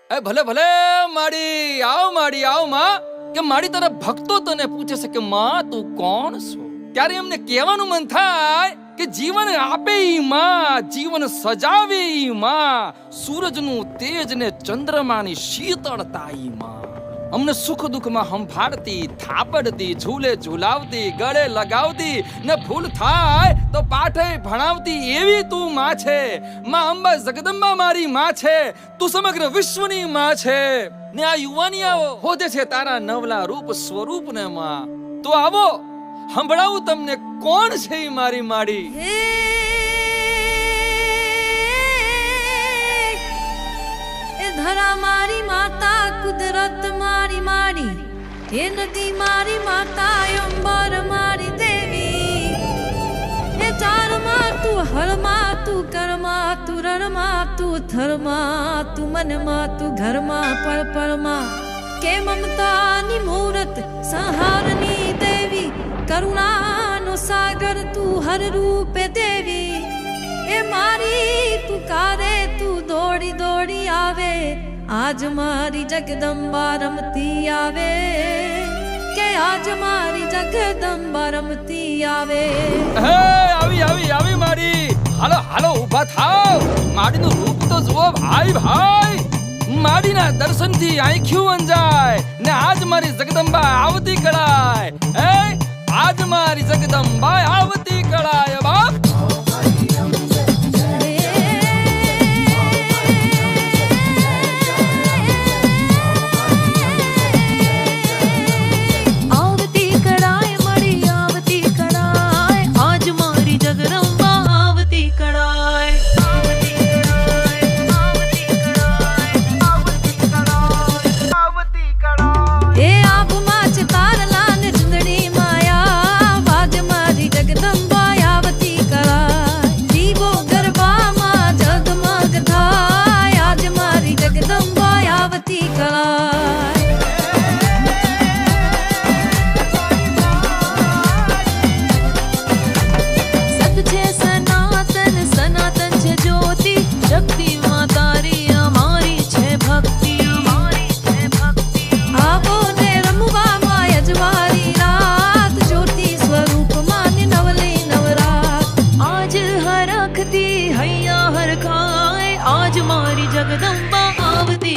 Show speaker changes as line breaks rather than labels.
એ ભલે ભલે માડી આવ માં કે માડી તારા ભક્તો તને પૂછે છે કે માં તું કોણ છો, ત્યારે એમને કહેવાનું મન થાય કે જીવન આપે ઈ માં, જીવન સજાવે ઈ માં, સૂરજનું તેજ ને ચંદ્રમાની શીતળતા ઈ માં, અમને સુખ દુઃખમાં સંભાળતી, થાપડતી, ઝૂલે ઝૂલાવતી, ગળે લગાવતી ને ભૂલ થાય તો પાઠે ભણાવતી એવી તું માં છે. માં અંબા જગદંબા મારી માં છે, તું સમગ્ર વિશ્વની માં છે. ને આ યુવાનિયાઓ હોદે છે તારા નવલા રૂપ સ્વરૂપ ને માં. તો આવો સંભળાવું તમને કોણ છે ઈ મારી માડી.
ધરા મારી માતા, કુદરત મારી માડી, હે નદી મારી માતા, અંબર મારી દેવી. હે ચારમાં તું હળમાં, તું કરમાં, તું રણમાં, તું થરમાં, તું મનમાં, તું ઘરમાં, પળ પળમાં. કે મમતાની મૂરત, સંહારની દેવી, કરુણાનો સાગર તું હર રૂપે દેવી. એ મારી પુકારે તું દોડી દોડી આવે, આજ મારી જગદંબા રમતી આવે, કે આજ મારી જગદંબા રમતી આવે.
હે આવી માડી, હાલો હાલો ઊભા થાવ. માડીનું રૂપ તો જુઓ ભાઈ ભાઈ, માડીના દર્શનથી આંખ્યું અંજાય ને આજ મારી જગદંબા આવતી કળાય. હે આજ મારી જગદંબા આવતી કળાય બાપ.
आज मारी जगदंबा आवती।